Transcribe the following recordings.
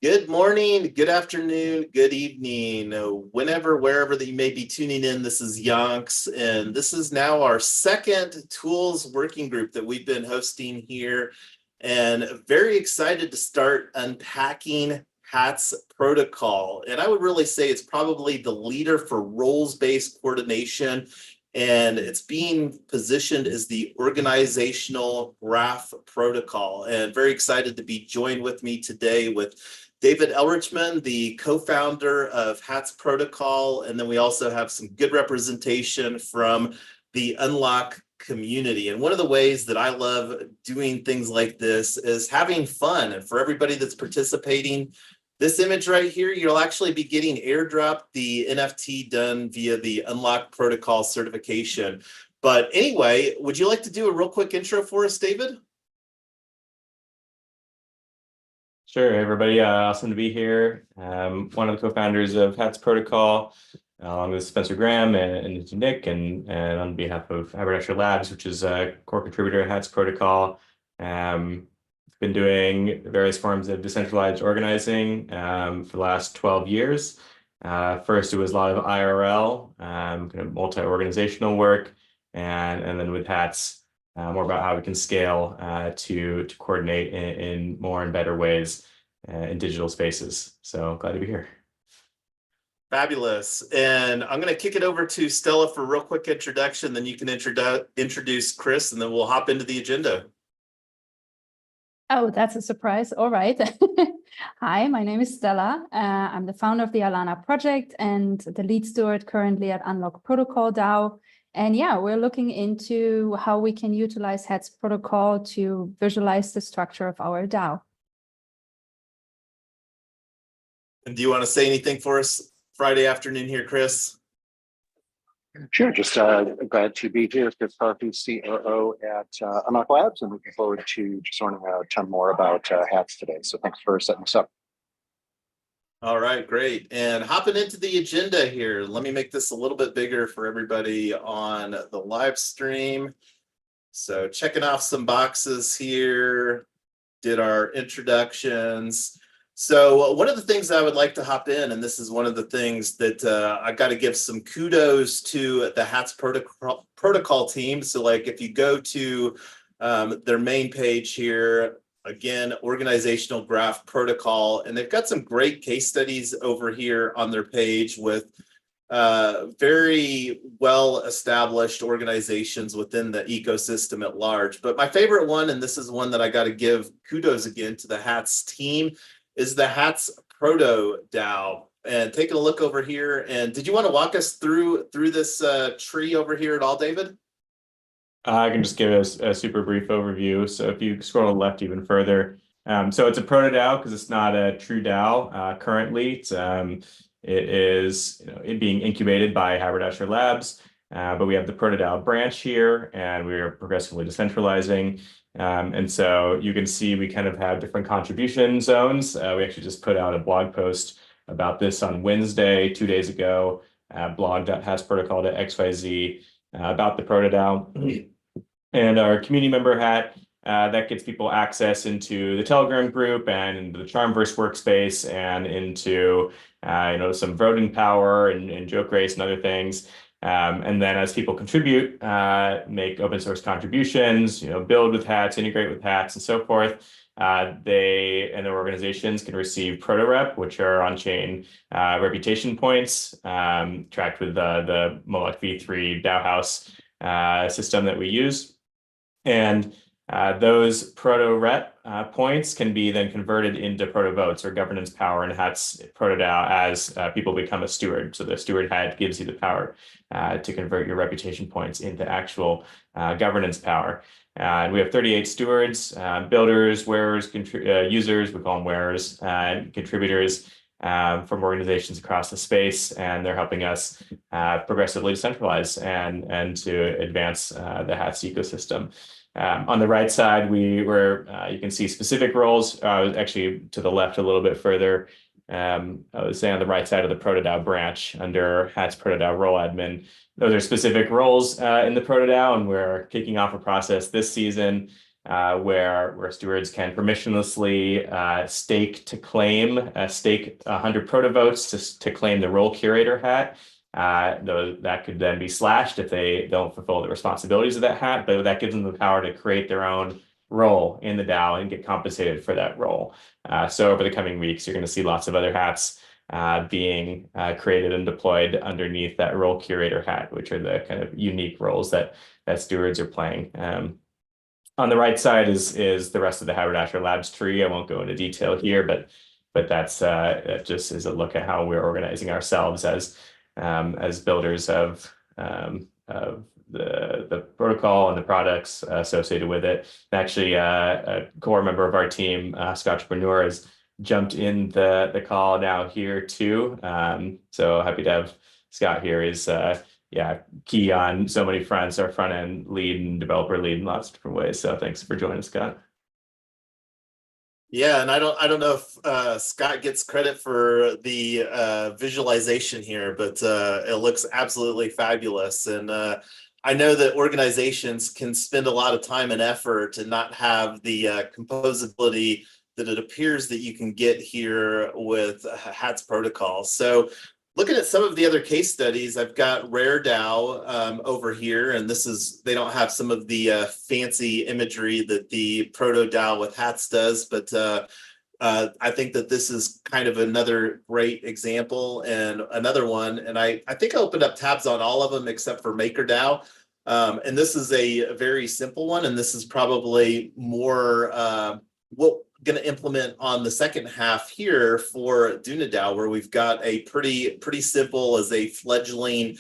Good morning, good afternoon, good evening, whenever, wherever that you may be tuning in. This is Yonks, and this is now our second tools working group that we've been hosting here, and very excited to start unpacking Hats protocol. And I would really say it's probably the leader for roles-based coordination, and it's being positioned as the organizational graph protocol. And very excited to be joined with me today with David Elrichman, the co-founder of Hats Protocol, and then we also have some good representation from the Unlock community. And one of the ways that I love doing things like this is having fun. And for everybody that's participating, this image right here, you'll actually be getting airdropped the NFT done via the Unlock Protocol certification. But anyway, would you like to do a real quick intro for us, David? Sure, everybody. Awesome to be here. One of the co-founders of Hats Protocol, along with Spencer Graham and Nick, and on behalf of Hatsprotocol Labs, which is a core contributor at Hats Protocol. Been doing various forms of decentralized organizing for the last 12 years. First, it was a lot of IRL, kind of multi-organizational work, and then with Hats, more about how we can scale to coordinate in more and better ways in digital spaces. So glad to be here. Fabulous. And I'm going to kick it over to Stella for a real quick introduction. Then you can introduce Chris, and then we'll hop into the agenda. Oh, that's a surprise. All right. Hi, my name is Stella. I'm the founder of the Alana project and the lead steward currently at Unlock Protocol DAO. And yeah, we're looking into how we can utilize Hats protocol to visualize the structure of our DAO. And do you want to say anything for us Friday afternoon here, Chris? Sure, just glad to be here with Harvey, COO at Unlock Labs, and looking forward to just learning a ton more about Hats today. So thanks for setting us up. All right, great. And hopping into the agenda here, let me make this a little bit bigger for everybody on the live stream. So checking off some boxes here, did our introductions. So one of the things I would like to hop in, and this is one of the things that I got to give some kudos to the Hats protocol team. So like if you go to their main page here, again, organizational graph protocol, and they've got some great case studies over here on their page with very well-established organizations within the ecosystem at large. But my favorite one, and this is one that I got to give kudos again to the Hats team, is the Hats Proto DAO. And taking a look over here, and did you want to walk us through this tree over here at all, David? I can just give a super brief overview. So if you scroll to the left even further, so it's a proto DAO because it's not a true DAO currently. It is it being incubated by Hatsprotocol Labs, but we have the proto DAO branch here, and we are progressively decentralizing. And so you can see we kind of have different contribution zones. We actually just put out a blog post about this on Wednesday, 2 days ago, blog.hatsprotocol.xyz about the proto DAO. And our community member hat, that gets people access into the Telegram group and into the Charmverse workspace and into some voting power and joke race and other things. And then as people contribute, make open source contributions, build with Hats, integrate with Hats, and so forth, they and their organizations can receive proto rep, which are on-chain reputation points, tracked with the Moloch v3 DAO House system that we use. And those proto rep points can be then converted into proto votes or governance power in Hats proto DAO as people become a steward. So the steward hat gives you the power to convert your reputation points into actual governance power. And we have 38 stewards, builders, wearers, users, we call them wearers, and contributors from organizations across the space, and they're helping us progressively decentralize and to advance the Hats ecosystem. On the right side, you can see specific roles. Actually, to the left a little bit further, I was saying on the right side of the proto DAO branch under Hats proto DAO role admin. Those are specific roles in the proto DAO, and we're kicking off a process this season where stewards can permissionlessly stake 100 protovotes to claim the role curator hat. That could then be slashed if they don't fulfill the responsibilities of that hat, but that gives them the power to create their own role in the DAO and get compensated for that role. So over the coming weeks, you're going to see lots of other hats being created and deployed underneath that role curator hat, which are the kind of unique roles that stewards are playing. On the right side is the rest of the Haberdasher Labs tree. I won't go into detail here, but that's that just is a look at how we're organizing ourselves as builders of the protocol and the products associated with it. And actually, a core member of our team, Scotchpreneur, has jumped in the call now here too. So happy to have Scott here. Is key on so many fronts, our front end lead and developer lead in lots of different ways. So thanks for joining, Scott. Yeah, and I don't know if Scott gets credit for the visualization here, but it looks absolutely fabulous. And I know that organizations can spend a lot of time and effort and not have the composability that it appears that you can get here with Hats protocol. So looking at some of the other case studies, I've got Rare DAO over here, and they don't have some of the fancy imagery that the Proto DAO with Hats does, but I think that this is kind of another great example and another one. And I think I opened up tabs on all of them except for MakerDAO. And this is a very simple one, and this is probably more what going to implement on the second half here for DUNADAO, where we've got a pretty simple as a fledgling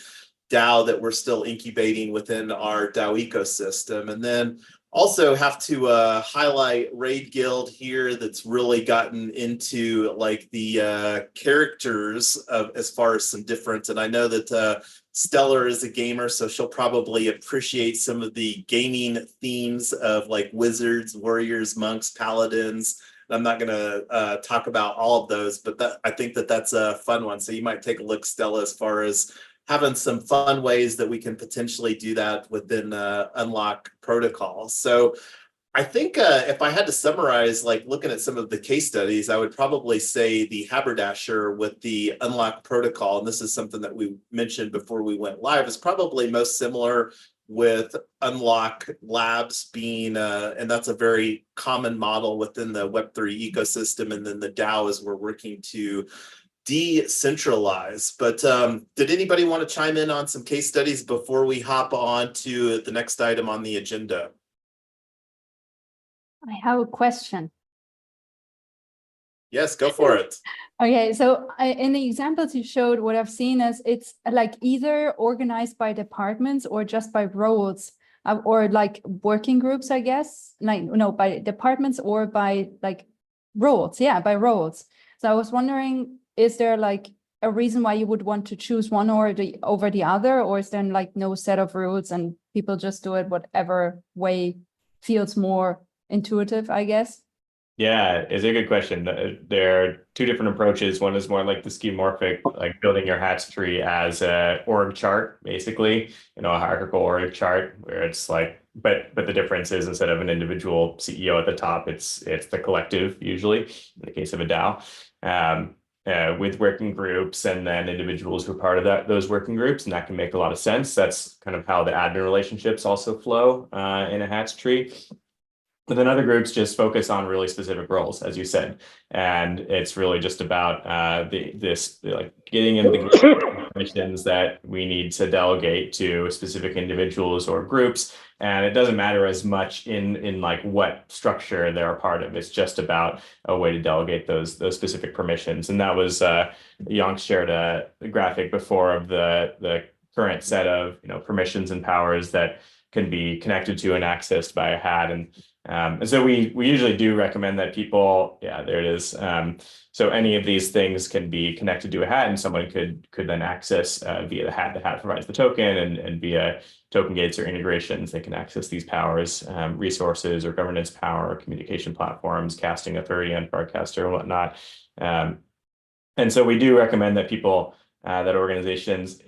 DAO that we're still incubating within our DAO ecosystem. And then also have to highlight Raid Guild here, that's really gotten into like the characters of as far as some difference. And I know that Stellar is a gamer, so she'll probably appreciate some of the gaming themes of like wizards, warriors, monks, paladins. I'm not going to talk about all of those, but I think that that's a fun one. So you might take a look, Stella, as far as having some fun ways that we can potentially do that within Unlock protocol. So I think if I had to summarize, like looking at some of the case studies, I would probably say the Haberdasher with the Unlock protocol, and this is something that we mentioned before we went live, is probably most similar with Unlock Labs being, and that's a very common model within the Web3 ecosystem. And then the DAO is we're working to decentralize. But did anybody want to chime in on some case studies before we hop on to the next item on the agenda? I have a question. Yes, go for it. Okay, so in the examples you showed, what I've seen is it's like either organized by departments or just by roles, or like working groups, I guess. Like, no, by departments or by like roles. Yeah, by roles. So I was wondering, is there like a reason why you would want to choose one or over the other, or is there like no set of rules and people just do it whatever way feels more intuitive, I guess? Yeah, it's a good question. There are two different approaches. One is more like the schemorphic, like building your hats tree as a org chart, basically, a hierarchical org chart, where it's like, but the difference is instead of an individual CEO at the top, it's the collective, usually, in the case of a DAO, with working groups and then individuals who are part of those working groups, and that can make a lot of sense. That's kind of how the admin relationships also flow in a hats tree. But then other groups just focus on really specific roles, as you said, and it's really just about getting into the missions that we need to delegate to specific individuals or groups, and it doesn't matter as much in like what structure they're a part of. It's just about a way to delegate those specific permissions, and that was Yonk shared a graphic before of the current set of permissions and powers that can be connected to and accessed by a hat. And so we usually do recommend that people, there it is. So any of these things can be connected to a hat, and someone could then access via the hat. The hat provides the token, and via token gates or integrations, they can access these powers, resources or governance power, communication platforms, casting authority on broadcaster and whatnot. And so we do recommend that people, that organizations,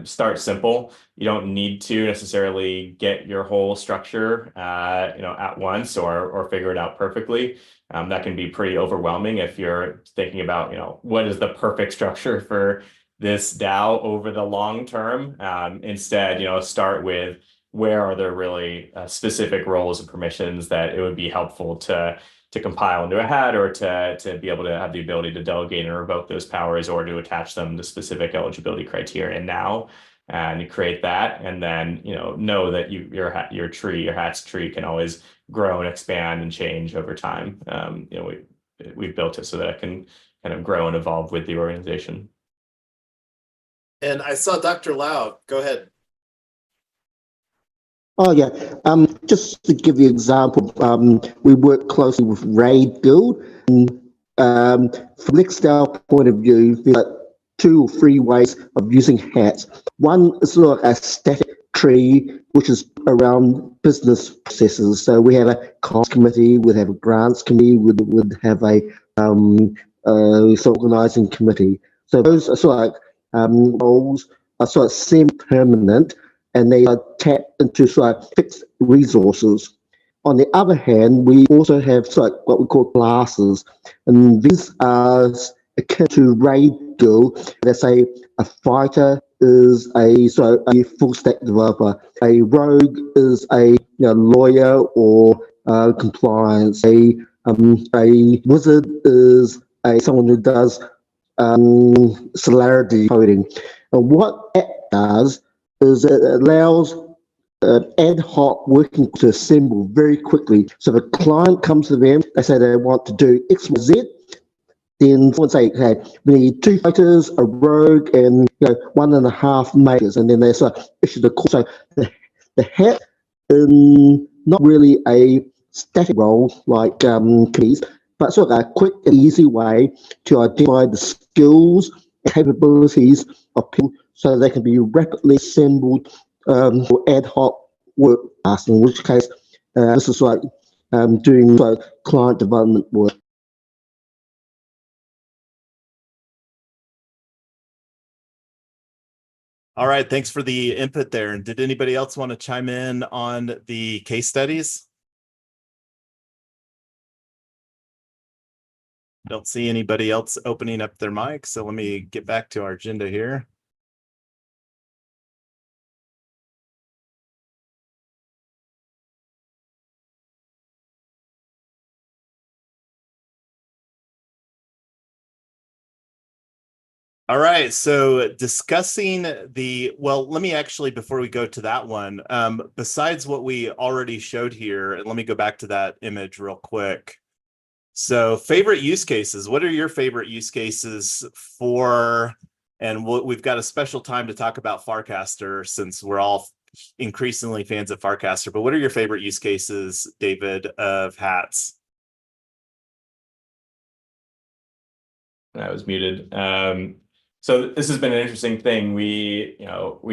start simple. You don't need to necessarily get your whole structure, at once or figure it out perfectly. That can be pretty overwhelming if you're thinking about, what is the perfect structure for this DAO over the long term. Instead, start with where are there really specific roles and permissions that it would be helpful to compile into a hat, or to be able to have the ability to delegate and revoke those powers, or to attach them to specific eligibility criteria. And now, and you create that, and then know that your hat's tree can always grow and expand and change over time. We've built it so that it can kind of grow and evolve with the organization. And I saw Dr. Lau. Go ahead. Oh yeah, just to give you an example, we work closely with Raid Guild. And, from Nextdoor point of view, there's like 2 or 3 ways of using hats. One is sort of a static tree, which is around business processes. So we have a cost committee, we'd have a grants committee, we'd have a organizing committee. So those are sort of like roles are sort of semi-permanent, and they are tapped into sort of fixed resources. On the other hand, we also have sort of what we call classes, and these are akin to Raid Guild. Let's say a fighter is a full stack developer, a rogue is a lawyer or compliance, a wizard is someone who does Celerity coding. And what that does is it allows ad hoc working to assemble very quickly. So the client comes to them, they say they want to do X, Y, Z. Then someone say, okay, we need 2 fighters, a rogue, and 1.5 mages, and then they issue the call. So the hat in not really a static role like keys, but sort of a quick and easy way to identify the skills and capabilities of people, so they can be rapidly assembled for ad hoc work. In which case, this is like doing client development work. All right, thanks for the input there. And did anybody else want to chime in on the case studies? Don't see anybody else opening up their mic, so let me get back to our agenda here. All right, so discussing let me actually, before we go to that one, besides what we already showed here, and let me go back to that image real quick. So favorite use cases, what are your favorite use cases for, and we've got a special time to talk about Farcaster since we're all increasingly fans of Farcaster, but what are your favorite use cases, David, of hats? I was muted. So this has been an interesting thing. We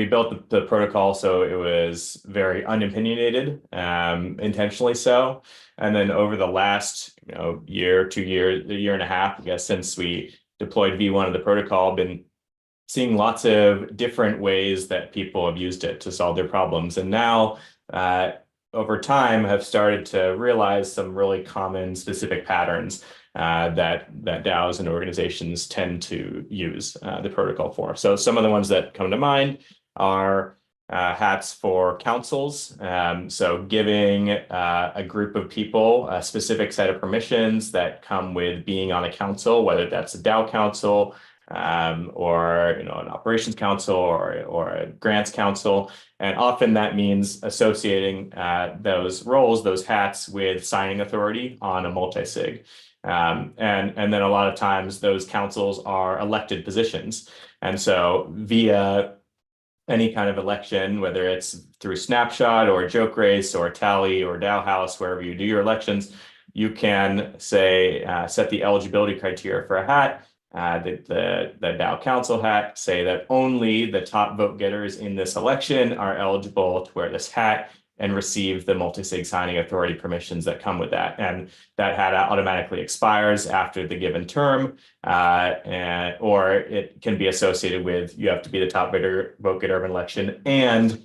built the protocol so it was very unopinionated, intentionally so. And then over the last year, 2 years, a year and a half, I guess, since we deployed V1 of the protocol, been seeing lots of different ways that people have used it to solve their problems. And now, over time, have started to realize some really common specific patterns that DAOs and organizations tend to use the protocol for. So some of the ones that come to mind are hats for councils. So giving a group of people a specific set of permissions that come with being on a council, whether that's a DAO council or an operations council or a grants council. And often that means associating those roles, those hats, with signing authority on a multi-sig. And then a lot of times those councils are elected positions. And so via any kind of election, whether it's through Snapshot or a joke race or a tally or DAO House, wherever you do your elections, you can say, set the eligibility criteria for a hat, the DAO council hat, say that only the top vote getters in this election are eligible to wear this hat. and receive the multi-sig signing authority permissions that come with that. And that hat automatically expires after the given term, or it can be associated with, you have to be the top vote getter of an election and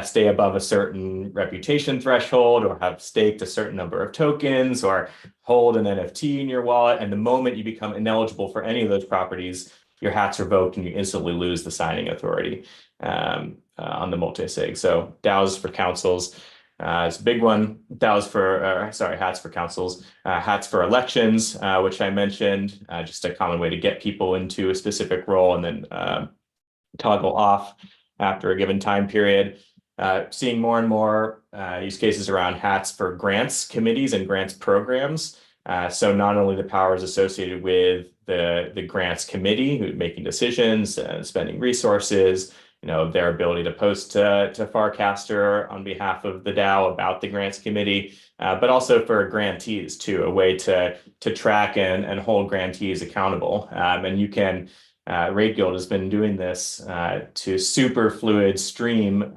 stay above a certain reputation threshold, or have staked a certain number of tokens, or hold an NFT in your wallet. And the moment you become ineligible for any of those properties, your hat's revoked and you instantly lose the signing authority on the multi-sig. So DAOs for councils is a big one. DAOs for, hats for councils, hats for elections, which I mentioned, just a common way to get people into a specific role and then toggle off after a given time period. Seeing more and more use cases around hats for grants committees and grants programs. So not only the powers associated with the grants committee who's making decisions and spending resources, their ability to post to Farcaster on behalf of the DAO about the grants committee, but also for grantees too, a way to track and hold grantees accountable. And you can, Raid Guild has been doing this to super fluid stream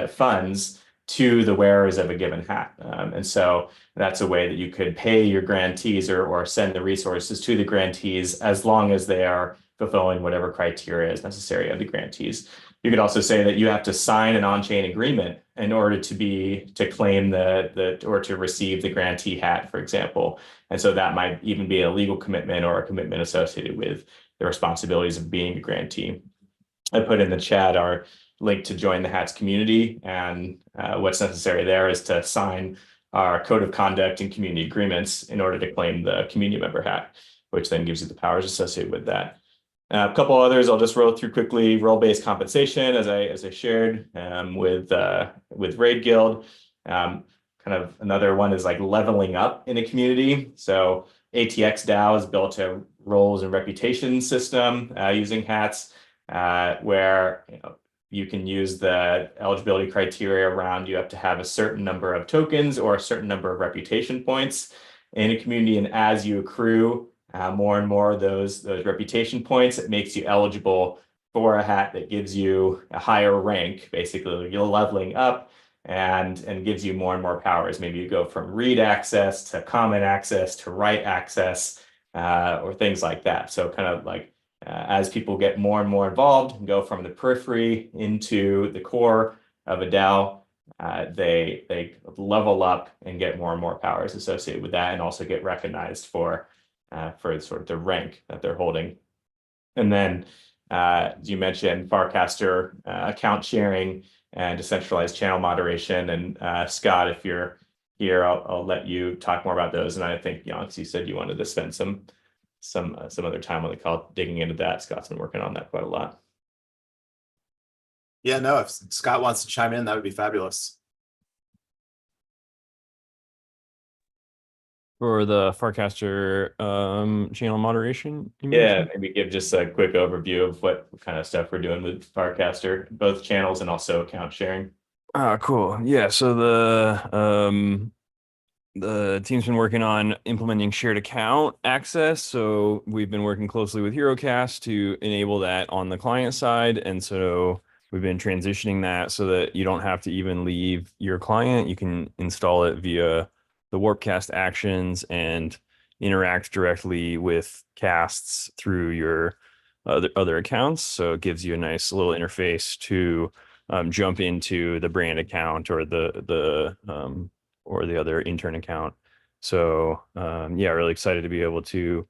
funds to the wearers of a given hat. And so that's a way that you could pay your grantees or send the resources to the grantees as long as they are fulfilling whatever criteria is necessary of the grantees. You could also say that you have to sign an on-chain agreement in order to claim or to receive the grantee hat, for example. And so that might even be a legal commitment or a commitment associated with the responsibilities of being a grantee. I put in the chat our link to join the hats community, and what's necessary there is to sign our code of conduct and community agreements in order to claim the community member hat, which then gives you the powers associated with that. A couple others I'll just roll through quickly. Role-based compensation, as I shared with Raid Guild. Kind of another one is like leveling up in a community. So ATX DAO has built a roles and reputation system using hats, where you can use the eligibility criteria around you have to have a certain number of tokens or a certain number of reputation points in a community, and as you accrue more and more of those reputation points, it makes you eligible for a hat that gives you a higher rank. Basically, you're leveling up and gives you more and more powers. Maybe you go from read access to comment access to write access, or things like that. So kind of like as people get more and more involved and go from the periphery into the core of a DAO, they level up and get more and more powers associated with that, and also get recognized for sort of the rank that they're holding. And then, as you mentioned, Farcaster account sharing and decentralized channel moderation. And Scott, if you're here, I'll let you talk more about those. And I think, Yonks, you said you wanted to spend some other time on the call digging into that. Scott's been working on that quite a lot. Yeah, no, if Scott wants to chime in, that would be fabulous. For the Farcaster channel moderation? Yeah, maybe give just a quick overview of what kind of stuff we're doing with Farcaster, both channels and also account sharing. Cool. Yeah, so the team's been working on implementing shared account access. So we've been working closely with HeroCast to enable that on the client side. And so we've been transitioning that so that you don't have to even leave your client. You can install it via the Warpcast actions and interact directly with casts through your other accounts. So it gives you a nice little interface to jump into the brand account or the other intern account. So yeah, really excited to be able to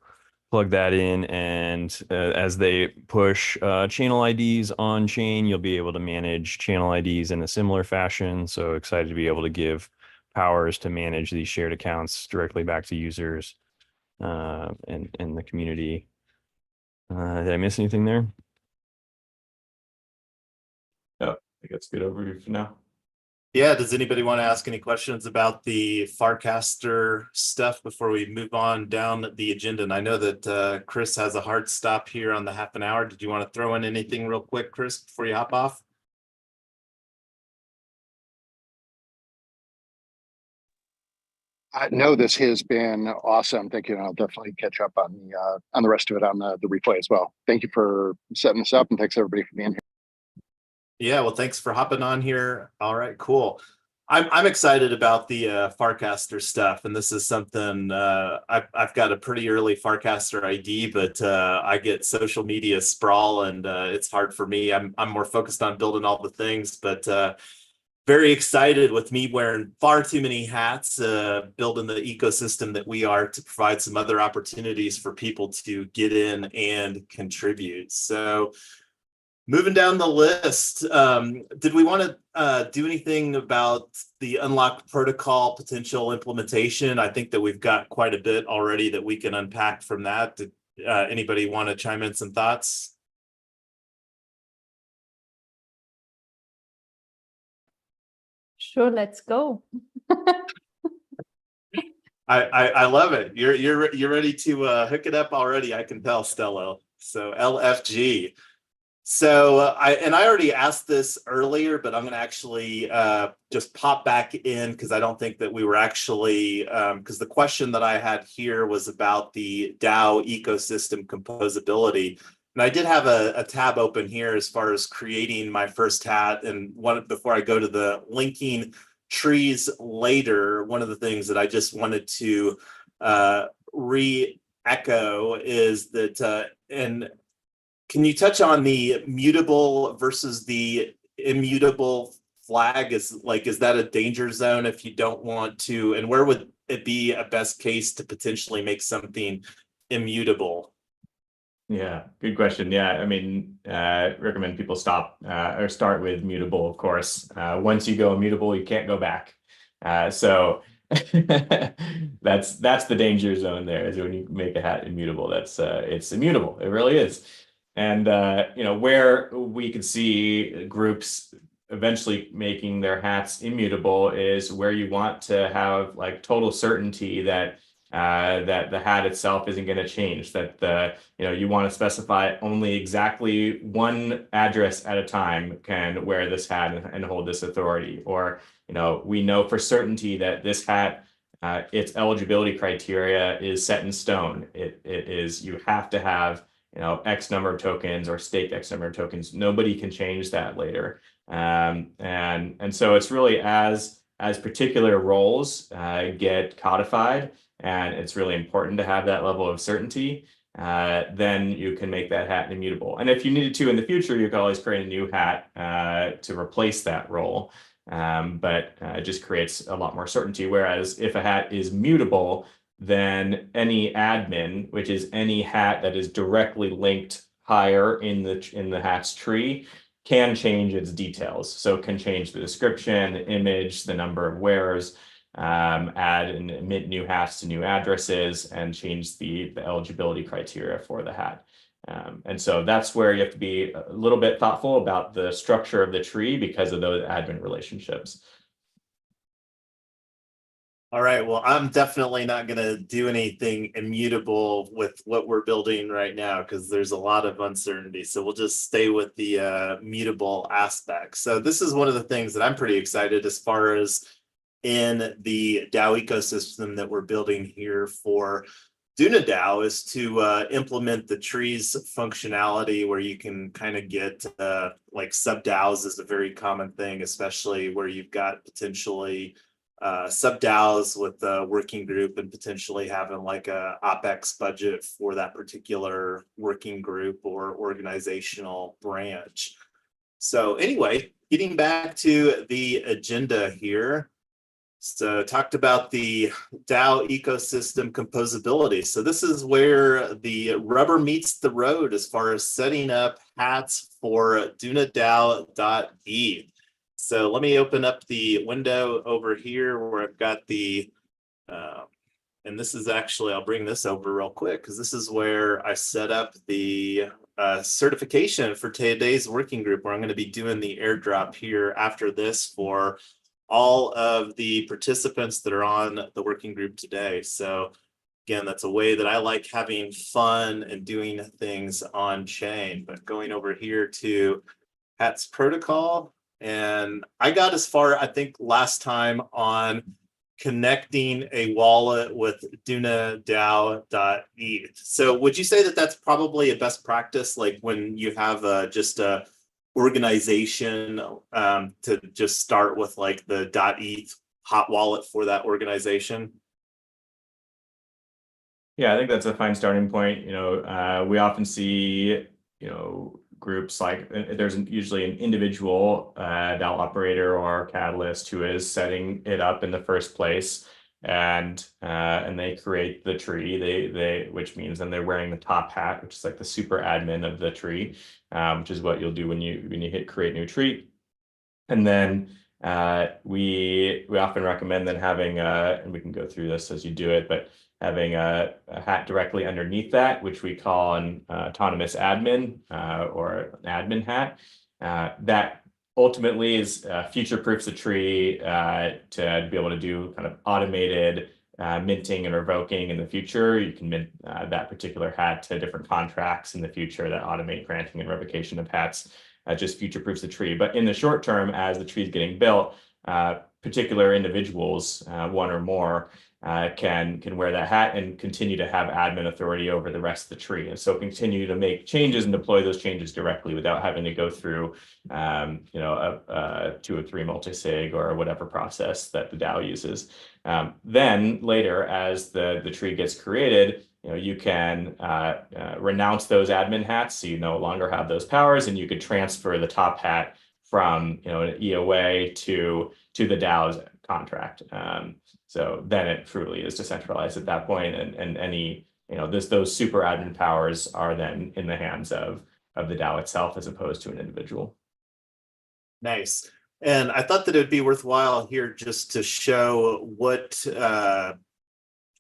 plug that in. And as they push channel IDs on chain, you'll be able to manage channel IDs in a similar fashion. So excited to be able to give powers to manage these shared accounts directly back to users and the community. Did I miss anything there? No, I think that's a good overview for now. Yeah, does anybody want to ask any questions about the Farcaster stuff before we move on down the agenda? And I know that Chris has a hard stop here on the half an hour. Did you want to throw in anything real quick, Chris, before you hop off? No, this has been awesome. Thank you. And I'll definitely catch up on the rest of it on the replay as well. Thank you for setting this up, and thanks everybody for being here. Yeah, well, thanks for hopping on here. All right, cool. I'm excited about the Farcaster stuff, and this is something I've got a pretty early Farcaster ID, but I get social media sprawl, and it's hard for me. I'm more focused on building all the things, but very excited with me wearing far too many hats, building the ecosystem that we are to provide some other opportunities for people to get in and contribute. So moving down the list, did we want to do anything about the unlocked protocol potential implementation? I think that we've got quite a bit already that we can unpack from that. Did anybody want to chime in some thoughts? Sure, let's go. I love it. You're ready to hook it up already. I can tell, Stella. So LFG. So I already asked this earlier, but I'm going to actually just pop back in because I don't think that we were actually because the question that I had here was about the DAO ecosystem composability. And I did have a tab open here as far as creating my first hat. And before I go to the linking trees later, one of the things that I just wanted to re-echo is that, and can you touch on the mutable versus the immutable flag? Is that a danger zone if you don't want to? And where would it be a best case to potentially make something immutable? Yeah, good question. Yeah, I mean, recommend people stop or start with mutable, of course. Once you go immutable, you can't go back. So that's the danger zone there, is when you make a hat immutable. It's immutable. It really is. And where we could see groups eventually making their hats immutable is where you want to have like total certainty that that the hat itself isn't going to change, that you want to specify only exactly one address at a time can wear this hat and hold this authority. Or we know for certainty that this hat, its eligibility criteria is set in stone. It is, you have to have X number of tokens or stake X number of tokens. Nobody can change that later. And so it's really as particular roles get codified, and it's really important to have that level of certainty, then you can make that hat immutable. And if you needed to in the future, you could always create a new hat to replace that role. But it just creates a lot more certainty. Whereas if a hat is mutable, then any admin, which is any hat that is directly linked higher in the hat's tree, can change its details. So it can change the description, the image, the number of wearers, add and emit new hats to new addresses, and change the eligibility criteria for the hat. And so that's where you have to be a little bit thoughtful about the structure of the tree because of those admin relationships. All right, well, I'm definitely not going to do anything immutable with what we're building right now because there's a lot of uncertainty. So we'll just stay with the mutable aspect. So this is one of the things that I'm pretty excited as far as in the DAO ecosystem that we're building here for DUNADAO is to implement the trees functionality where you can kind of get like sub DAOs is a very common thing, especially where you've got potentially sub DAOs with the working group and potentially having like a OpEx budget for that particular working group or organizational branch. So anyway, getting back to the agenda here. So talked about the DAO ecosystem composability. So this is where the rubber meets the road as far as setting up hats for DUNADAO.eth. So let me open up the window over here where I've got the, and this is actually, I'll bring this over real quick because this is where I set up the certification for today's working group, where I'm going to be doing the airdrop here after this for all of the participants that are on the working group today. So again, that's a way that I like having fun and doing things on chain. But going over here to Hatsprotocol, and I got as far, I think, last time on connecting a wallet with DUNADAO.eth. So would you say that that's probably a best practice, like when you have just a organization to just start with like the .eth hot wallet for that organization? Yeah, I think that's a fine starting point. We often see, groups like there's usually an individual DAO operator or catalyst who is setting it up in the first place, and they create the tree. They which means then they're wearing the top hat, which is like the super admin of the tree, which is what you'll do when you hit create new tree, and then we often recommend then having and we can go through this as you do it, but having a hat directly underneath that, which we call an autonomous admin or an admin hat. That ultimately is future-proofs the tree to be able to do kind of automated minting and revoking in the future. You can mint that particular hat to different contracts in the future that automate granting and revocation of hats. Just future-proofs the tree. But in the short term, as the tree is getting built, particular individuals, one or more, can wear that hat and continue to have admin authority over the rest of the tree, and so continue to make changes and deploy those changes directly without having to go through, a 2 or 3 multisig or whatever process that the DAO uses. Then later, as the tree gets created, you can renounce those admin hats, so you no longer have those powers, and you could transfer the top hat from an EOA to the DAO's contract. So then it truly is decentralized at that point, and any those super admin powers are then in the hands of the DAO itself as opposed to an individual. Nice. And I thought that it would be worthwhile here just to show what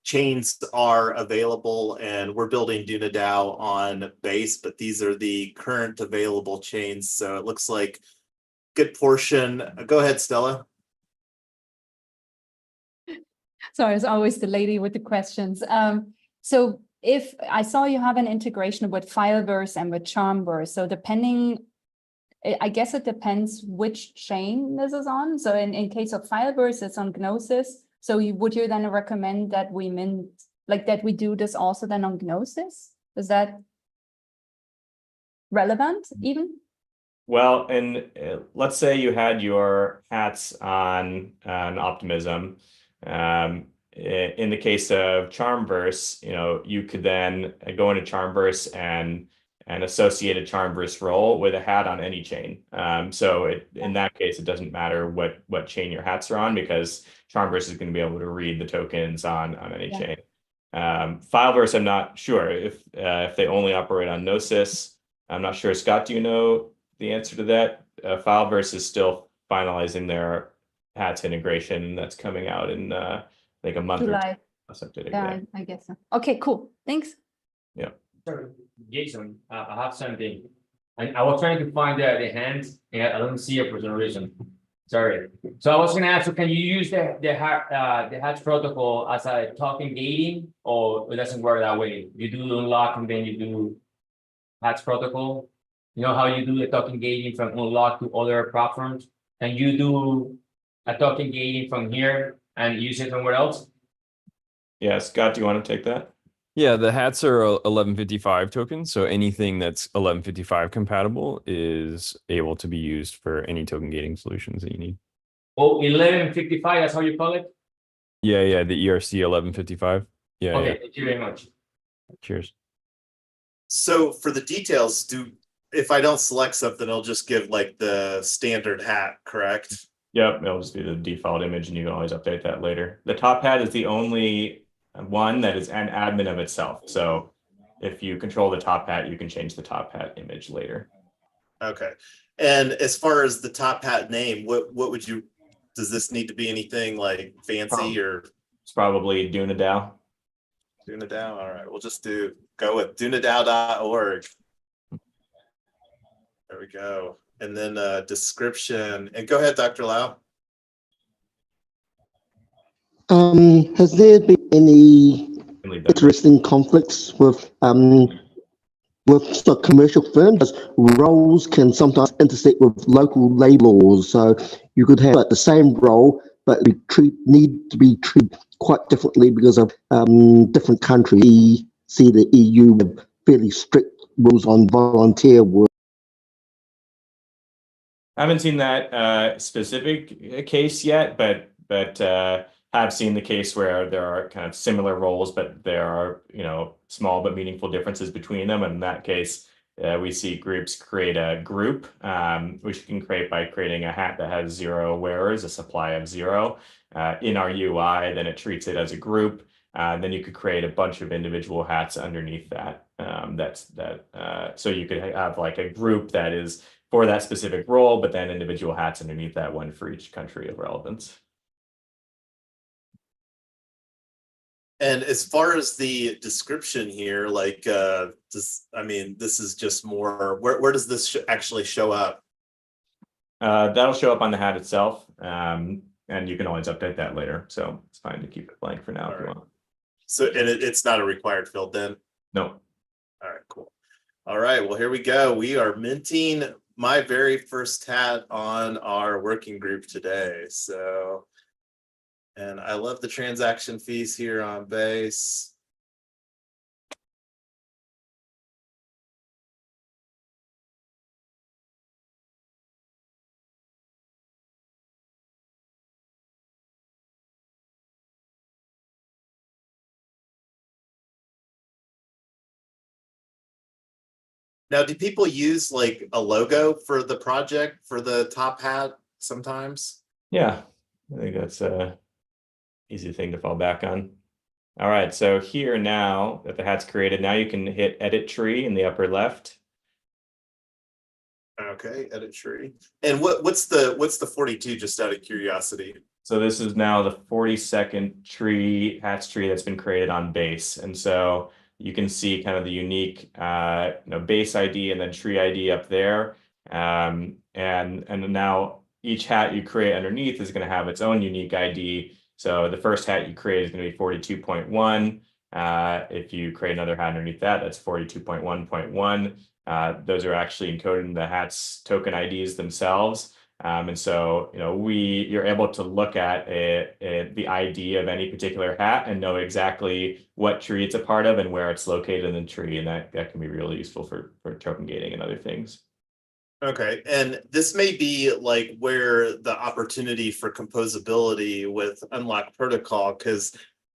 chains are available, and we're building DUNADAO on Base, but these are the current available chains. So it looks like good portion. Go ahead, Stella. Sorry, it's always the lady with the questions. So if I saw you have an integration with Fileverse and with Charmverse, so depending, I guess it depends which chain this is on. So in case of Fileverse, it's on Gnosis. So would you then recommend that we mint, like that we do this also then on Gnosis? Is that relevant even? Well, and let's say you had your hats on Optimism. In the case of Charmverse, you could then go into Charmverse and associate a Charmverse role with a hat on any chain. So in that case, it doesn't matter what chain your hats are on, because Charmverse is going to be able to read the tokens on any chain. Fileverse, I'm not sure if they only operate on Gnosis. I'm not sure. Scott, do you know the answer to that? Fileverse is still finalizing their hats integration, that's coming out in like a month July. or two. Yeah, I guess so. Okay, cool. Thanks. Yeah. Sorry, Jason, I have something. And I was trying to find the hands, and I don't see it for some reason. Sorry. So I was going to ask you, can you use the Hatsprotocol as a token gating, or it doesn't work that way? You do unlock and then you do Hatsprotocol. You know how you do the token gating from unlock to other platforms? Can you do a token gating from here and use it somewhere else? Yeah, Scott, do you want to take that? Yeah, the hats are 1155 tokens, so anything that's 1155 compatible is able to be used for any token gating solutions that you need. Oh, 1155, that's how you call it? Yeah, the ERC 1155. Yeah, Okay, yeah. thank you very much. Cheers. So for the details, if I don't select something, it'll just give like the standard hat, correct? Yep, it'll just be the default image, and you can always update that later. The top hat is the only one that is an admin of itself. So if you control the top hat, you can change the top hat image later. Okay. And as far as the top hat name, what would you, does this need to be anything like fancy or? It's probably DUNADAO. DUNADAO. All right. We'll just go with DUNADAO.org. There we go. And then description. And go ahead, Dr. Lau. Has there been any interesting conflicts with the commercial firms? Roles can sometimes intersect with local labor laws, so you could have like the same role, but need to be treated quite differently because of different countries. We see the EU with fairly strict rules on volunteer work. I haven't seen that specific case yet, but have seen the case where there are kind of similar roles, but there are, you know, small but meaningful differences between them. And in that case, we see groups create a group, which you can create by creating a hat that has 0 wearers, a supply of 0 in our UI. Then it treats it as a group. Then you could create a bunch of individual hats underneath that. So you could have like a group that is for that specific role, but then individual hats underneath that one for each country of relevance. And as far as the description here, like, I mean, this is just more, where does this actually show up? That'll show up on the hat itself, and you can always update that later. So it's fine to keep it blank for now if you want. So, and it's not a required field then? No. All right, cool. All right, well, here we go. We are minting my very first hat on our working group today. So, and I love the transaction fees here on Base. Now, do people use like a logo for the project for the top hat sometimes? Yeah, I think that's a easy thing to fall back on. All right, so here now that the hat's created, now you can hit edit tree in the upper left. Okay, edit tree. And what's the 42, just out of curiosity? So this is now the 42nd tree, hats tree that's been created on Base. And so you can see kind of the unique base ID and then tree ID up there. And now each hat you create underneath is going to have its own unique ID. So the first hat you create is going to be 42.1. If you create another hat underneath that, that's 42.1.1. Those are actually encoded in the hat's token IDs themselves. And so, you're able to look at the ID of any particular hat and know exactly what tree it's a part of and where it's located in the tree. And that can be really useful for token gating and other things. Okay, and this may be like where the opportunity for composability with Unlock Protocol, because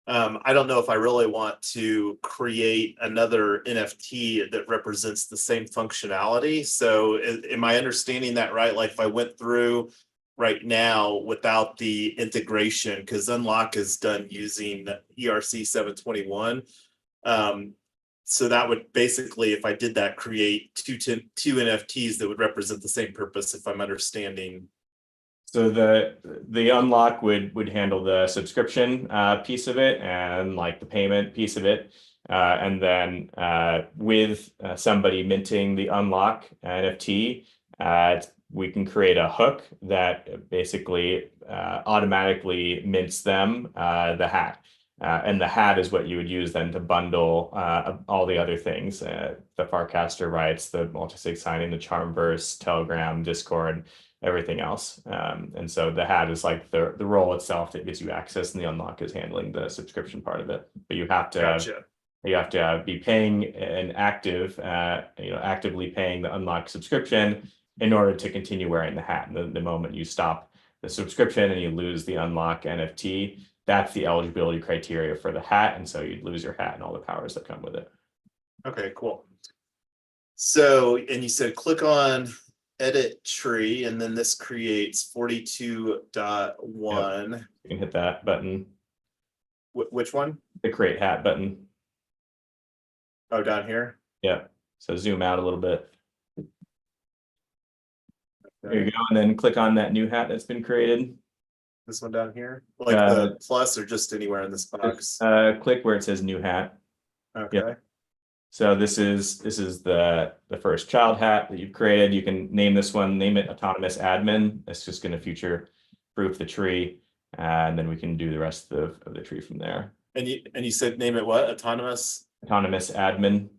I don't know if I really want to create another NFT that represents the same functionality. So am I understanding that right? Like if I went through right now without the integration, because Unlock is done using ERC 721. So that would basically, if I did that, create two NFTs that would represent the same purpose, if I'm understanding. So the unlock would handle the subscription piece of it and like the payment piece of it. And then with somebody minting the unlock NFT, we can create a hook that basically automatically mints them the hat. And the hat is what you would use then to bundle all the other things, the Farcaster rights, the multi-sig signing, the Charmverse, Telegram, Discord, everything else. And so the hat is like the role itself that gives you access, and the unlock is handling the subscription part of it. But you have to be paying an active, actively paying the unlock subscription in order to continue wearing the hat. And the moment you stop the subscription and you lose the unlock NFT, that's the eligibility criteria for the hat. And so you'd lose your hat and all the powers that come with it. Okay, cool. So, and you said click on edit tree, and then this creates 42.1. Yep. You can hit that button. Which one? The create hat button. Oh, down here? Yeah. So zoom out a little bit. Okay. There you go. And then click on that new hat that's been created. This one down here? Like the plus, or just anywhere in this box? Click where it says new hat. Okay. Yep. So this is the first child hat that you've created. You can name this one, name it Autonomous Admin. That's just going to future proof the tree. And then we can do the rest of the tree from there. And you said name it what? Autonomous Admin.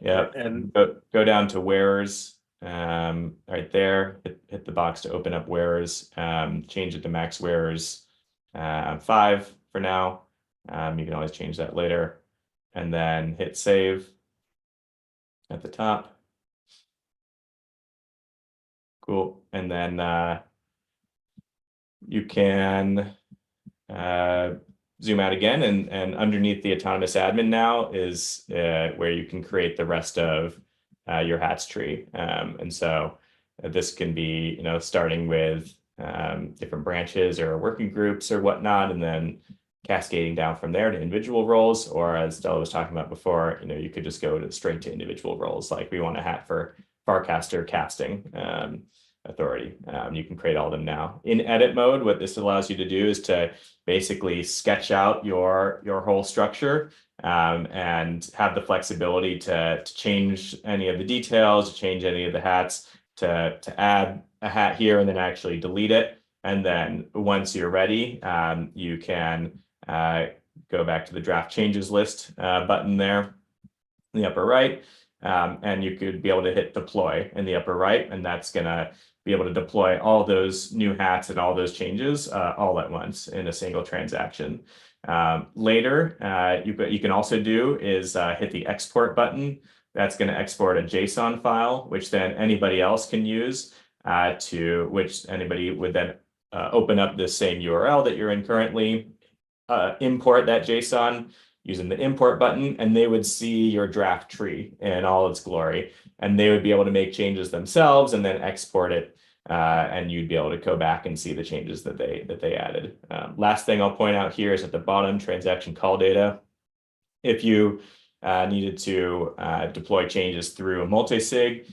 Yeah. And go down to wearers. Right there, hit the box to open up wearers, change it to max wearers 5 for now. You can always change that later, and then hit save at the top. Cool. And then you can zoom out again, and underneath the autonomous admin now is where you can create the rest of your hats tree. And so this can be, starting with different branches or working groups or whatnot, and then cascading down from there to individual roles. Or as Stella was talking about before, you could just go straight to individual roles. Like we want a hat for Farcaster casting authority. You can create all of them now. In edit mode, what this allows you to do is to basically sketch out your whole structure and have the flexibility to change any of the details, to change any of the hats, to add a hat here and then actually delete it. And then once you're ready, you can go back to the draft changes list button there in the upper right. And you could be able to hit deploy in the upper right, and that's going to be able to deploy all those new hats and all those changes all at once in a single transaction. Later, you can also do is hit the export button. That's going to export a JSON file, which then anybody else can use which anybody would then open up the same URL that you're in currently, import that JSON using the import button, and they would see your draft tree in all its glory, and they would be able to make changes themselves and then export it, and you'd be able to go back and see the changes that they added. Last thing I'll point out here is at the bottom, transaction call data. If you needed to deploy changes through a multi-sig,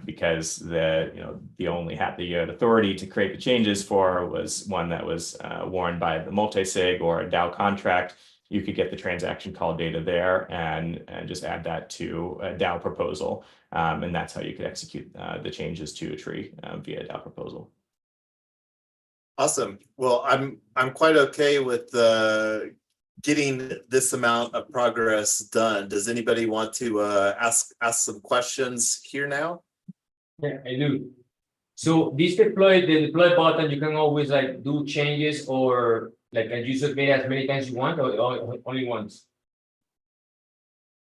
because the only hat that you had authority to create the changes for was one that was worn by the multi-sig or a DAO contract, you could get the transaction call data there and just add that to a DAO proposal. And that's how you could execute the changes to a tree via DAO proposal. Awesome. Well, I'm quite okay with getting this amount of progress done. Does anybody want to ask some questions here now? Yeah, I do. So the deploy button, you can always like do changes or like a user made as many times you want, or only once?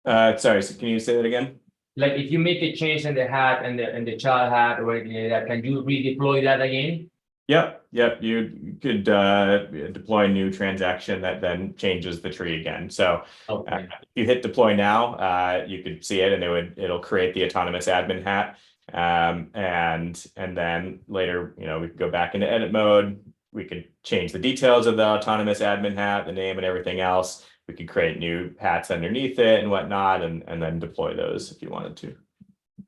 Sorry, so can you say that again? Like if you make a change in the hat and the child hat or anything like that, can you redeploy that again? Yep. You could deploy a new transaction that then changes the tree again. So Okay. if you hit deploy now, you could see it, and it'll create the autonomous admin hat. And then later, we could go back into edit mode. We could change the details of the autonomous admin hat, the name and everything else. We could create new hats underneath it and whatnot, and then deploy those if you wanted to.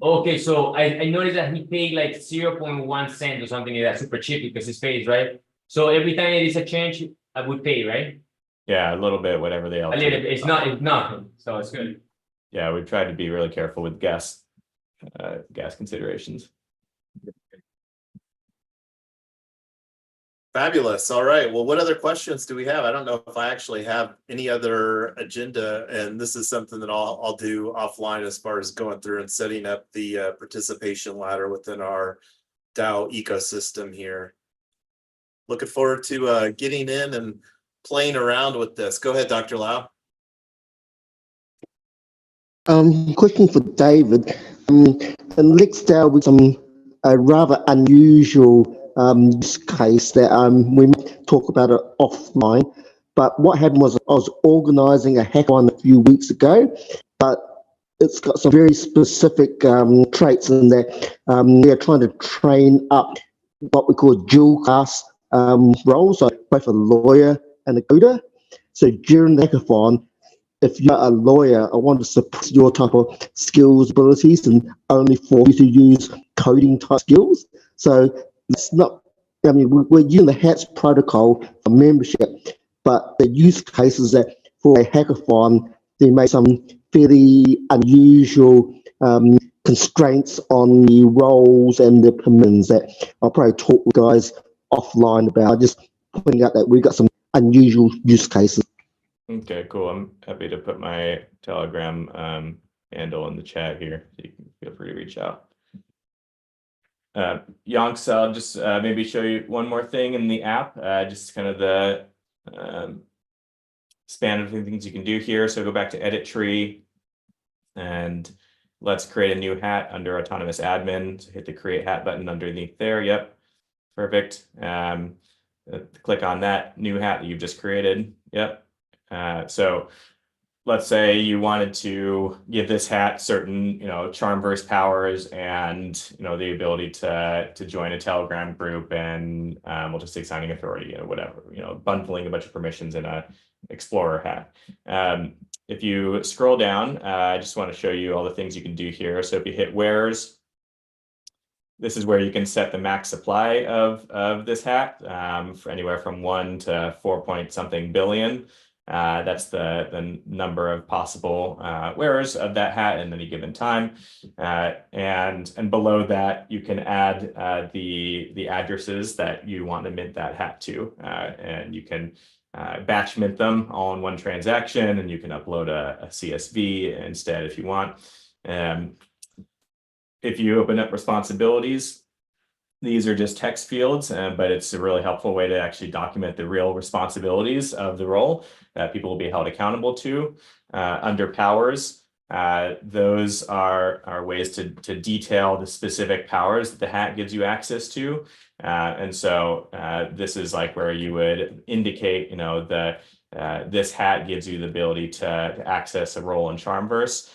Okay, so I noticed that he paid like 0.1 cent or something like that, super cheap because it's paid, right? So every time it is a change, I would pay, right? Yeah, a little bit, whatever they all. A little bit. It's nothing, so it's good. Yeah, we've tried to be really careful with gas considerations. Fabulous. All right. Well, what other questions do we have? I don't know if I actually have any other agenda, and this is something that I'll do offline as far as going through and setting up the participation ladder within our DAO ecosystem here. Looking forward to getting in and playing around with this. Go ahead, Dr. Lau. Question for David. And let's start with some rather unusual use case that we might talk about it offline. But what happened was I was organising a hackathon a few weeks ago, but it's got some very specific traits in that we are trying to train up what we call dual class roles, so both a lawyer and a coder. So during the hackathon, if you're a lawyer, I want to suppress your type of skills, abilities, and only for you to use coding type skills. So it's not, we're using the Hatsprotocol for membership, but the use cases that for a hackathon, they make some fairly unusual constraints on the roles and the permissions that I'll probably talk with guys offline about. Just pointing out that we've got some unusual use cases. Okay, cool. I'm happy to put my Telegram handle in the chat here. So you can feel free to reach out. Yonks, I'll just maybe show you one more thing in the app, just kind of the span of things you can do here. So go back to edit tree, and let's create a new hat under autonomous admin. So hit the create hat button underneath there. Yep, perfect. Click on that new hat that you've just created. Yep. So let's say you wanted to give this hat certain, Charmverse powers and, the ability to join a Telegram group and we'll just say signing authority or whatever, bundling a bunch of permissions in a Explorer hat. If you scroll down, I just want to show you all the things you can do here. So if you hit wares, this is where you can set the max supply of this hat for anywhere from 1 to 4 point something billion. That's the number of possible wearers of that hat in any given time. And below that, you can add the addresses that you want to mint that hat to. And you can batch mint them all in one transaction, and you can upload a CSV instead if you want. If you open up responsibilities, these are just text fields, but it's a really helpful way to actually document the real responsibilities of the role that people will be held accountable to. Under powers, those are ways to detail the specific powers that the hat gives you access to. And so this is like where you would indicate, this hat gives you the ability to access a role in Charmverse.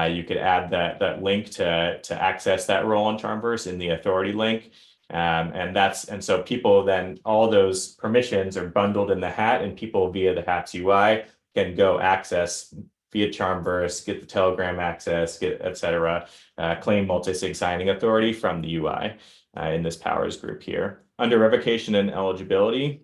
You could add that link to access that role in Charmverse in the authority link. And so people then, all those permissions are bundled in the hat, and people via the hat's UI can go access via Charmverse, get the Telegram access, get etc. Claim multi-sig signing authority from the UI in this powers group here. Under revocation and eligibility,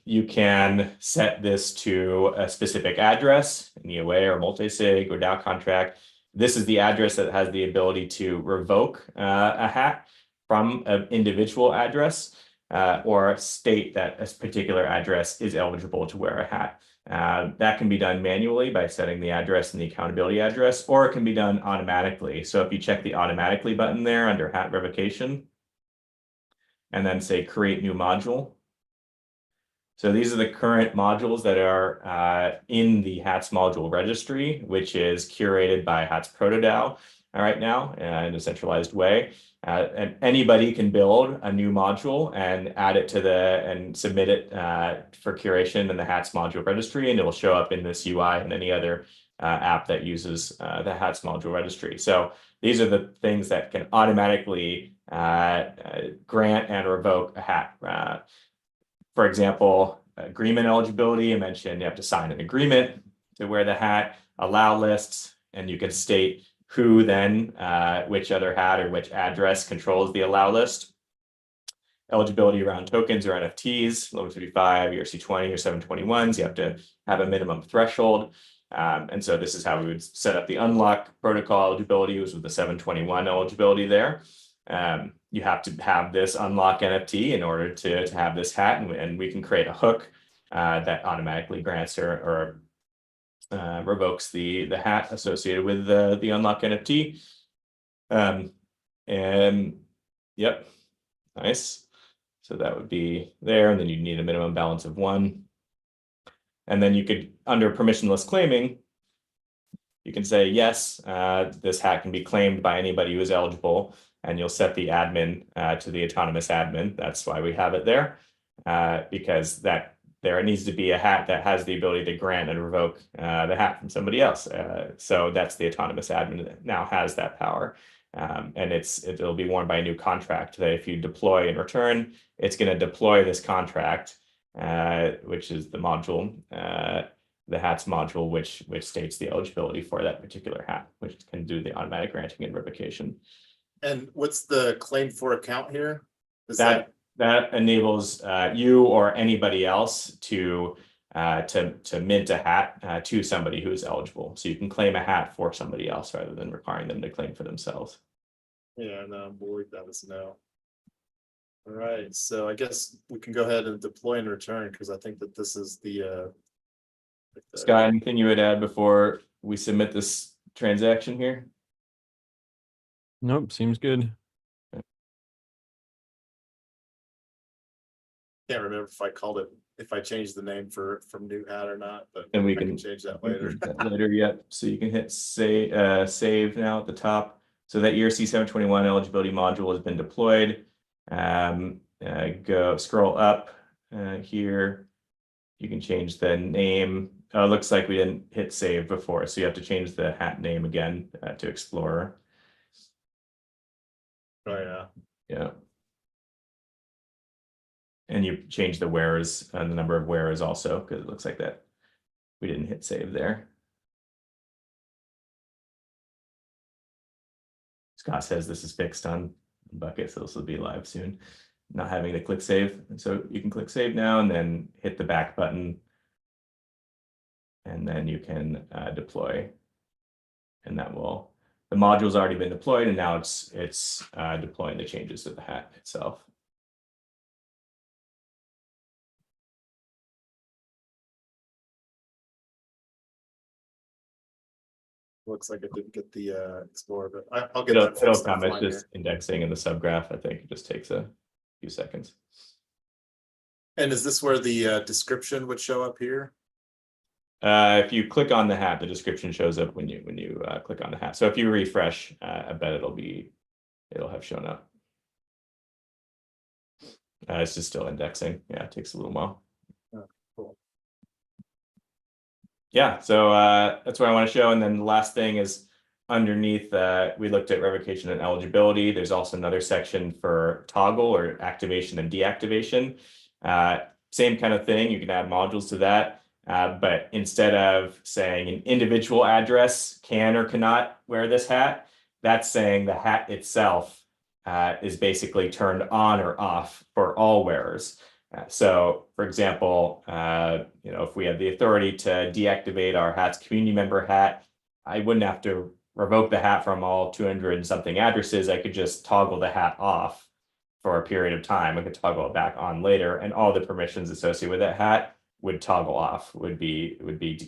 you can set this to a specific address in the away or multi-sig or DAO contract. This is the address that has the ability to revoke a hat from an individual address or state that a particular address is eligible to wear a hat. That can be done manually by setting the address and the accountability address, or it can be done automatically. So if you check the automatically button there under hat revocation and then say create new module. So these are the current modules that are in the Hats module registry, which is curated by Hatsprotocol right now in a decentralized way. And anybody can build a new module and add it to and submit it for curation in the Hats module registry, and it will show up in this UI and any other app that uses the Hats module registry. So these are the things that can automatically grant and revoke a hat. For example, agreement eligibility, I mentioned you have to sign an agreement to wear the hat, allow lists, and you can state who then, which other hat or which address controls the allow list. Eligibility around tokens or NFTs, level 55, ERC20 or 721s, you have to have a minimum threshold. And so this is how we would set up the unlock protocol eligibility, was with the 721 eligibility there. You have to have this unlock NFT in order to have this hat, and we can create a hook that automatically grants or revokes the hat associated with the unlock NFT. And yep, nice. So that would be there, and then you need a minimum balance of 1. And then you could, under permissionless claiming, you can say, yes, this hat can be claimed by anybody who is eligible, and you'll set the admin to the autonomous admin. That's why we have it there, because there needs to be a hat that has the ability to grant and revoke the hat from somebody else. So that's the autonomous admin that now has that power. And it'll be worn by a new contract that if you deploy and return, it's going to deploy this contract, which is the module, the hats module, which states the eligibility for that particular hat, which can do the automatic granting and revocation. And what's the claim for account here? That enables you or anybody else to mint a hat to somebody who is eligible. So you can claim a hat for somebody else rather than requiring them to claim for themselves. Yeah, no, boy, that was no. All right, so I guess we can go ahead and deploy and return, because I think that this is the Scott, anything you would add before we submit this transaction here? Nope, seems good. can't remember if I called it if I change the name from new hat or not, but And we I can can change that we can later. do that later. Yep. So you can hit save now at the top. So that ERC 721 eligibility module has been deployed. Go scroll up here. You can change the name. It looks like we didn't hit save before, so you have to change the hat name again to Explorer. Oh yeah. Yeah. And you change the wearers and the number of wearers also, because it looks like that we didn't hit save there. Scott says this is fixed on Bucket, so this will be live soon. Not having to click save. And so you can click save now and then hit the back button. And then you can deploy. And that will, the module's already been deployed, and now it's deploying the changes to the hat itself. Looks like it didn't get the Explorer, but I'll get It'll that fixed come. It's offline just here. indexing in the subgraph. I think it just takes a few seconds. And is this where the description would show up here? If you click on the hat, the description shows up when you click on the hat. So if you refresh, I bet it'll have shown up. It's just still indexing. Yeah, it takes a little while. Oh, cool. Yeah, so that's what I want to show. And then the last thing is underneath, we looked at revocation and eligibility. There's also another section for toggle or activation and deactivation. Same kind of thing. You can add modules to that. But instead of saying an individual address can or cannot wear this hat, that's saying the hat itself is basically turned on or off for all wearers. So, for example, if we have the authority to deactivate our Hats community member hat, I wouldn't have to revoke the hat from all 200 and something addresses. I could just toggle the hat off for a period of time. I could toggle it back on later, and all the permissions associated with that hat would toggle off, would be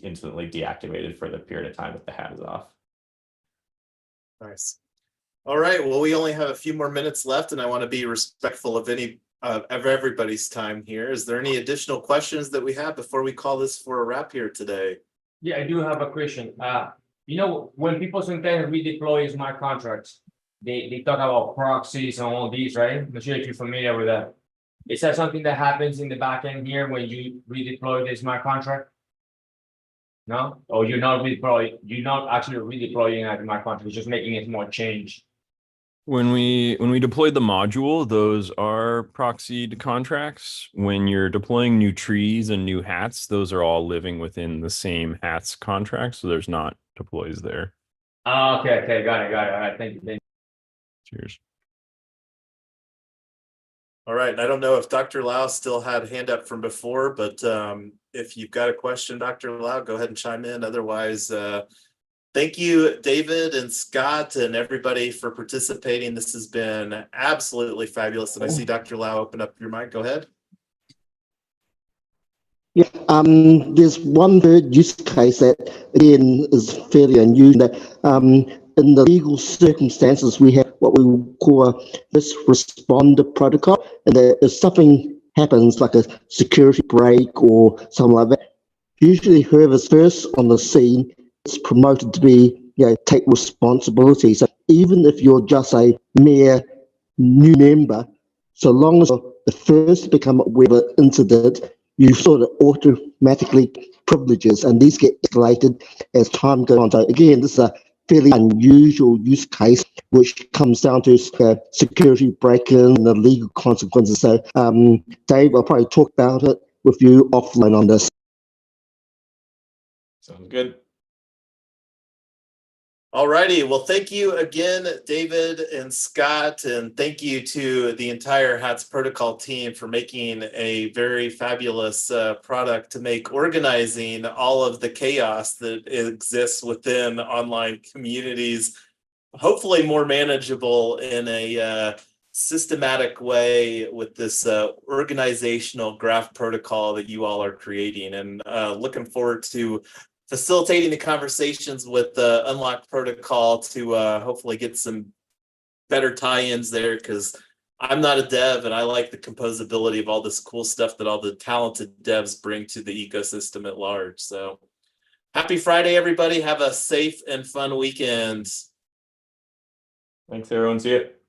instantly deactivated for the period of time that the hat is off. Nice. All right. Well, we only have a few more minutes left, and I want to be respectful of everybody's time here. Is there any additional questions that we have before we call this for a wrap here today? Yeah, I do have a question. When people sometimes redeploy smart contracts, they talk about proxies and all these, right? I'm not sure if you're familiar with that. Is that something that happens in the back end here when you redeploy the smart contract? No? Or you're not actually redeploying a smart contract, you're just making it more change. When we deployed the module, those are proxied contracts. When you're deploying new trees and new hats, those are all living within the same hats contract, so there's not deploys there. Okay, got it. All right, thank you. Cheers. All right. I don't know if Dr. Lau still had a hand up from before, but if you've got a question, Dr. Lau, go ahead and chime in. Otherwise, thank you, David and Scott and everybody for participating. This has been absolutely fabulous. And I see Dr. Lau open up your mic. Go ahead. Yeah, there's one third use case that again is fairly unusual. That in the legal circumstances, we have what we call a first responder protocol, and that if something happens, like a security break or something like that, usually whoever's first on the scene is promoted to be, take responsibility. So even if you're just a mere new member, so long as you're the first to become aware of an incident, you sort of automatically privileges, and these get escalated as time goes on. So again, this is a fairly unusual use case, which comes down to security break-in and the legal consequences. So Dave, I'll probably talk about it with you offline on this. Sounds good. All righty. Well, thank you again, David and Scott, and thank you to the entire Hats Protocol team for making a very fabulous product to make organizing all of the chaos that exists within online communities, hopefully more manageable in a systematic way with this organizational graph protocol that you all are creating. And looking forward to facilitating the conversations with the Unlock protocol to hopefully get some better tie-ins there, because I'm not a dev, and I like the composability of all this cool stuff that all the talented devs bring to the ecosystem at large. So happy Friday, everybody. Have a safe and fun weekend. Thanks, everyone. See you.